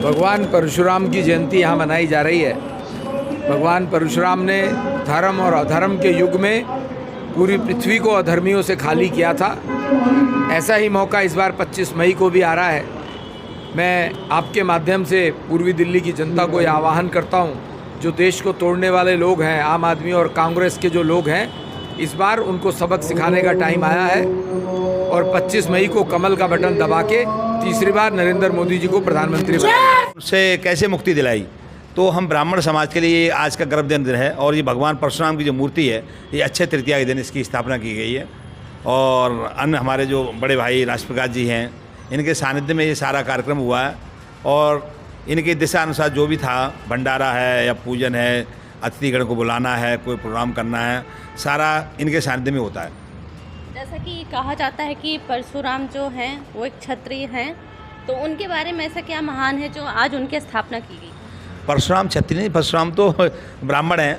भगवान परशुराम की जयंती यहाँ मनाई जा रही है। भगवान परशुराम ने धर्म और अधर्म के युग में पूरी पृथ्वी को अधर्मियों से खाली किया था। ऐसा ही मौका इस बार 25 मई को भी आ रहा है। मैं आपके माध्यम से पूर्वी दिल्ली की जनता को यह आह्वान करता हूँ, जो देश को तोड़ने वाले लोग हैं, आम आदमी और कांग्रेस के जो लोग हैं, इस बार उनको सबक सिखाने का टाइम आया है और 25 मई को कमल का बटन दबा के तीसरी बार नरेंद्र मोदी जी को प्रधानमंत्री बनाया। से कैसे मुक्ति दिलाई, तो हम ब्राह्मण समाज के लिए आज का गर्व दिन है। और ये भगवान परशुराम की जो मूर्ति है, ये अक्षय तृतीया के दिन इसकी स्थापना की गई है। और अन्य हमारे जो बड़े भाई राष्ट्रप्रकाश जी हैं, इनके सानिध्य में ये सारा कार्यक्रम हुआ है। और इनके दिशा अनुसार जो भी था, भंडारा है या पूजन है, अतिथिगण को बुलाना है, कोई प्रोग्राम करना है, सारा इनके सानिध्य में होता है। जैसा कि कहा जाता है कि परशुराम जो हैं वो एक क्षत्रिय हैं, तो उनके बारे में ऐसा क्या महान है जो आज उनकी स्थापना की गई? परशुराम क्षत्रिय नहीं, परशुराम तो ब्राह्मण हैं,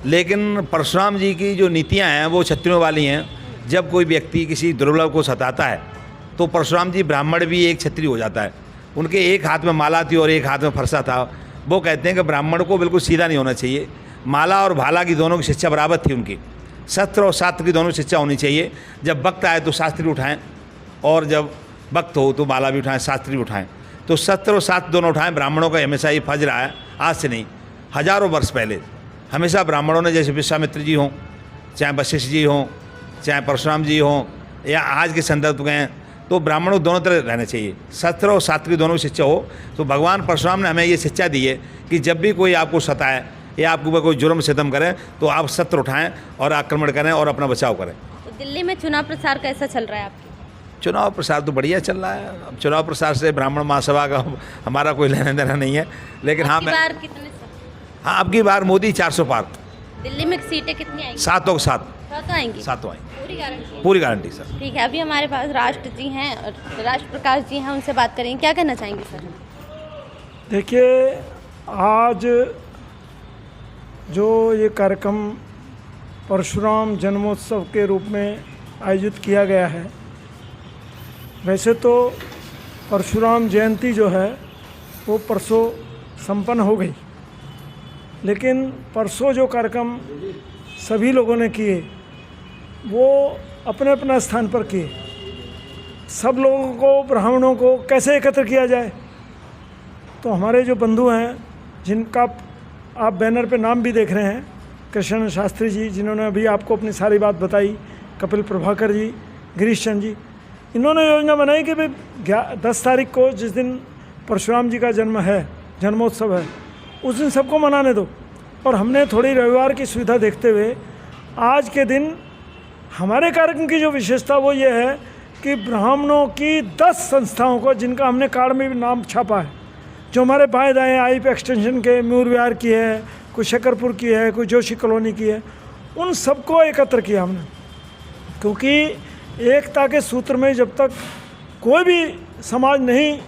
लेकिन परशुराम जी की जो नीतियां हैं वो क्षत्रियों वाली हैं। जब कोई व्यक्ति किसी दुर्लभ को सताता है तो परशुराम जी ब्राह्मण भी एक क्षत्रिय हो जाता है। उनके एक हाथ में माला थी और एक हाथ में फरसा था। वो कहते हैं कि ब्राह्मण को बिल्कुल सीधा नहीं होना चाहिए। माला और भाला की दोनों की शिक्षा बराबर थी उनकी। शस्त्र और शास्त्र की दोनों शिक्षा होनी चाहिए। जब वक्त आए तो शास्त्र भी उठाएं, और जब वक्त हो तो माला भी उठाएं, शास्त्र भी उठाएं। तो शस्त्र और शास्त्र दोनों उठाएं। ब्राह्मणों का हमेशा ये फर्ज रहा है, आज से नहीं, हजारों वर्ष पहले हमेशा ब्राह्मणों ने, जैसे विश्वामित्र जी हों, चाहे वशिष्ठ जी हों, चाहे परशुराम जी हों, या आज के संदर्भ में, तो ब्राह्मणों दोनों तरह रहना चाहिए। शस्त्र और शास्त्र की दोनों शिक्षा हो। तो भगवान परशुराम ने हमें ये शिक्षा दी है कि जब भी कोई आपको सताए या आपके ऊपर कोई जुर्म सितम करें तो आप शस्त्र उठाएं और आक्रमण करें और अपना बचाव करें। तो दिल्ली में चुनाव प्रचार कैसा चल रहा है आपकी? चुनाव प्रसार तो बढ़िया चल रहा है। अब चुनाव प्रसार से ब्राह्मण महासभा का हमारा कोई लेना देना नहीं है, लेकिन हाँ मैं अब की बार मोदी 400 पार। दिल्ली में सीटें कितनी आएंगी? 7 और 7 आएंगी। 7 आएंगी, पूरी गारंटी? पूरी गारंटी सर। ठीक है, अभी हमारे पास राष्ट्र जी हैं, राष्ट्रप्रकाश जी हैं, उनसे बात करेंगे। क्या कहना चाहेंगे सर? देखिए, आज जो ये कार्यक्रम परशुराम जन्मोत्सव के रूप में आयोजित किया गया है, वैसे तो परशुराम जयंती जो है वो परसों संपन्न हो गई, लेकिन परसों जो कार्यक्रम सभी लोगों ने किए वो अपने अपना स्थान पर किए। सब लोगों को, ब्राह्मणों को कैसे एकत्र किया जाए, तो हमारे जो बंधु हैं, जिनका आप बैनर पे नाम भी देख रहे हैं, कृष्ण शास्त्री जी, जिन्होंने अभी आपको अपनी सारी बात बताई, कपिल प्रभाकर जी, गिरीश चंद जी, इन्होंने योजना बनाई कि भाई 10 तारीख को, जिस दिन परशुराम जी का जन्म है, जन्मोत्सव है, उस दिन सबको मनाने दो। और हमने थोड़ी रविवार की सुविधा देखते हुए आज के दिन हमारे कार्यक्रम की जो विशेषता वो ये है कि ब्राह्मणों की 10 संस्थाओं को, जिनका हमने कार्ड में भी नाम छापा है, जो हमारे बाएं दाएं आई पे एक्सटेंशन के, म्यूर विहार की है, कोई शकरपुर की है, कोई जोशी कॉलोनी की है, उन सबको एकत्र किया हमने। क्योंकि एकता के सूत्र में जब तक कोई भी समाज नहीं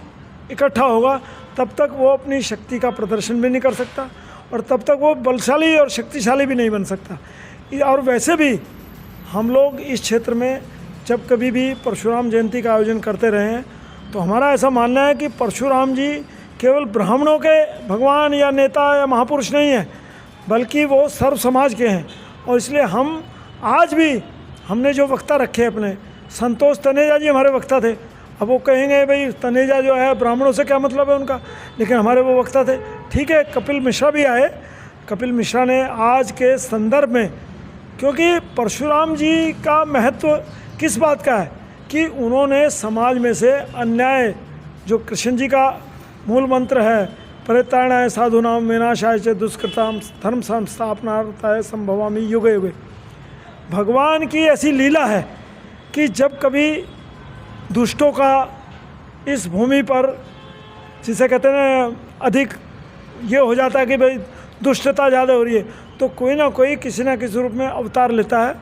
इकट्ठा होगा, तब तक वो अपनी शक्ति का प्रदर्शन भी नहीं कर सकता, और तब तक वो बलशाली और शक्तिशाली भी नहीं बन सकता। और वैसे भी हम लोग इस क्षेत्र में जब कभी भी परशुराम जयंती का आयोजन करते रहे हैं, तो हमारा ऐसा मानना है कि परशुराम जी केवल ब्राह्मणों के भगवान या नेता या महापुरुष नहीं है, बल्कि वो सर्व समाज के हैं। और इसलिए हम आज भी, हमने जो वक्ता रखे अपने, संतोष तनेजा जी हमारे वक्ता थे। अब वो कहेंगे भाई तनेजा जो है ब्राह्मणों से क्या मतलब है उनका, लेकिन हमारे वो वक्ता थे। ठीक है, कपिल मिश्रा भी आए। कपिल मिश्रा ने आज के संदर्भ में, क्योंकि परशुराम जी का महत्व किस बात का है कि उन्होंने समाज में से अन्याय, जो कृष्ण जी का मूल मंत्र है, परित्राणाय साधूनाम विनाशाय च दुष्कृताम धर्म संस्थापनार्थाय संभवामि युगे युगे, भगवान की ऐसी लीला है कि जब कभी दुष्टों का इस भूमि पर, जिसे कहते हैं अधिक ये हो जाता है कि भाई दुष्टता ज़्यादा हो रही है, तो कोई ना कोई किसी न किसी रूप में अवतार लेता है।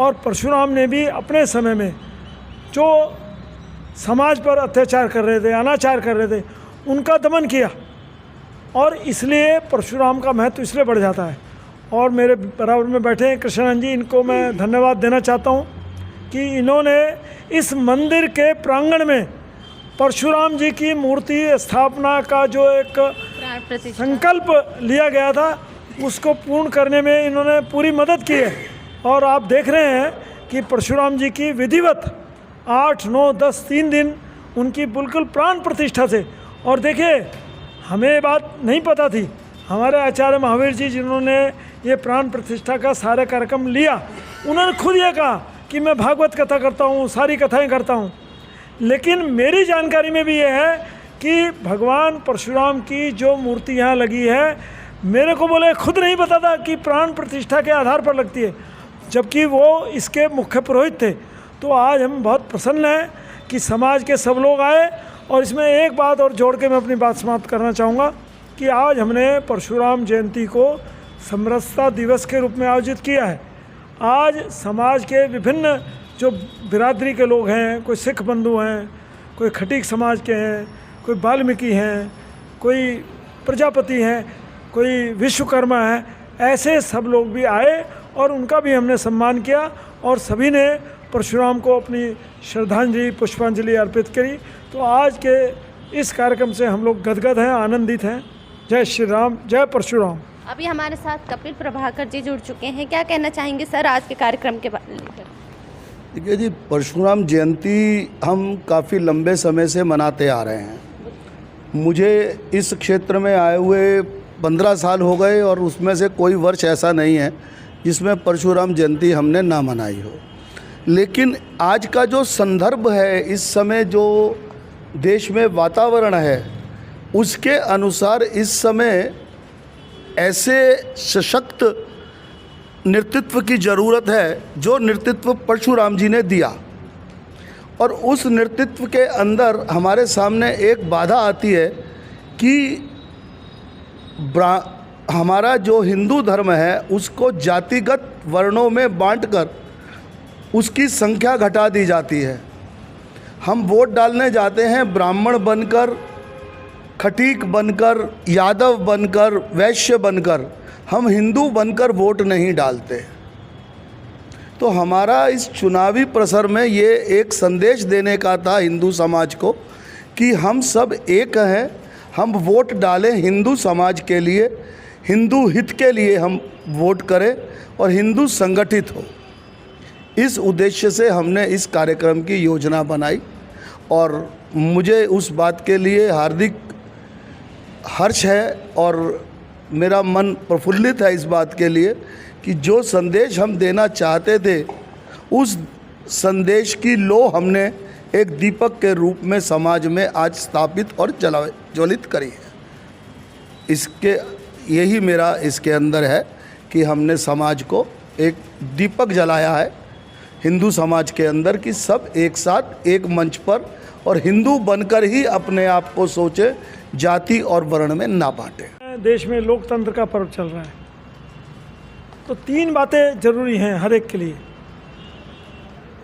और परशुराम ने भी अपने समय में जो समाज पर अत्याचार कर रहे थे, अनाचार कर रहे थे, उनका दमन किया। और इसलिए परशुराम का महत्व इसलिए बढ़ जाता है। और मेरे बराबर में बैठे हैं कृष्णन जी, इनको मैं धन्यवाद देना चाहता हूँ कि इन्होंने इस मंदिर के प्रांगण में परशुराम जी की मूर्ति स्थापना का जो एक प्राण प्रतिष्ठा। संकल्प लिया गया था उसको पूर्ण करने में इन्होंने पूरी मदद की है। और आप देख रहे हैं कि परशुराम जी की विधिवत 8, 9, 10 3 दिन उनकी बिल्कुल प्राण प्रतिष्ठा से। और देखिए, हमें ये बात नहीं पता थी, हमारे आचार्य महावीर जी जिन्होंने ये प्राण प्रतिष्ठा का सारा कार्यक्रम लिया, उन्होंने खुद ये कहा कि मैं भागवत कथा करता हूँ, सारी कथाएं करता हूँ। लेकिन मेरी जानकारी में भी ये है कि भगवान परशुराम की जो मूर्ति यहाँ लगी है, मेरे को बोले खुद नहीं पता था कि प्राण प्रतिष्ठा के आधार पर लगती है, जबकि वो इसके मुख्य पुरोहित थे। तो आज हम बहुत प्रसन्न हैं कि समाज के सब लोग आए। और इसमें एक बात और जोड़ के मैं अपनी बात समाप्त करना चाहूँगा कि आज हमने परशुराम जयंती को समरसता दिवस के रूप में आयोजित किया है। आज समाज के विभिन्न जो बिरादरी के लोग हैं, कोई सिख बंधु हैं, कोई खटीक समाज के हैं, कोई वाल्मीकि हैं, कोई प्रजापति हैं, कोई विश्वकर्मा है, ऐसे सब लोग भी आए और उनका भी हमने सम्मान किया और सभी ने परशुराम को अपनी श्रद्धांजलि पुष्पांजलि अर्पित करी। तो आज के इस कार्यक्रम से हम लोग गदगद हैं, आनंदित हैं। जय श्री राम, जय परशुराम। अभी हमारे साथ कपिल प्रभाकर जी जुड़ चुके हैं, क्या कहना चाहेंगे सर आज के कार्यक्रम के बारे में? देखिए जी, परशुराम जयंती हम काफ़ी लंबे समय से मनाते आ रहे हैं। मुझे इस क्षेत्र में आए हुए 15 साल हो गए और उसमें से कोई वर्ष ऐसा नहीं है जिसमें परशुराम जयंती हमने ना मनाई हो। लेकिन आज का जो संदर्भ है, इस समय जो देश में वातावरण है, उसके अनुसार इस समय ऐसे सशक्त नेतृत्व की ज़रूरत है जो नेतृत्व परशुराम जी ने दिया। और उस नेतृत्व के अंदर हमारे सामने एक बाधा आती है कि हमारा जो हिंदू धर्म है उसको जातिगत वर्णों में बांटकर उसकी संख्या घटा दी जाती है। हम वोट डालने जाते हैं ब्राह्मण बनकर, खटीक बनकर, यादव बनकर, वैश्य बनकर, हम हिंदू बनकर वोट नहीं डालते। तो हमारा इस चुनावी प्रसर में ये एक संदेश देने का था हिंदू समाज को कि हम सब एक हैं, हम वोट डालें हिंदू समाज के लिए, हिंदू हित के लिए हम वोट करें और हिंदू संगठित हो। इस उद्देश्य से हमने इस कार्यक्रम की योजना बनाई और मुझे उस बात के लिए हार्दिक हर्ष है और मेरा मन प्रफुल्लित है इस बात के लिए कि जो संदेश हम देना चाहते थे उस संदेश की लो हमने एक दीपक के रूप में समाज में आज स्थापित और ज्वलित करी है। इसके यही मेरा इसके अंदर है कि हमने समाज को एक दीपक जलाया है हिंदू समाज के अंदर कि सब एक साथ एक मंच पर और हिंदू बनकर ही अपने आप को सोचे, जाति और वर्ण में ना बांटे। देश में लोकतंत्र का पर्व चल रहा है, तो 3 बातें जरूरी हैं हर एक के लिए।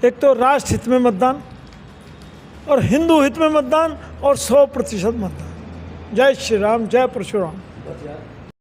एक तो राष्ट्र हित में मतदान और हिंदू हित में मतदान और 100% मतदान। जय श्री राम, जय परशुराम।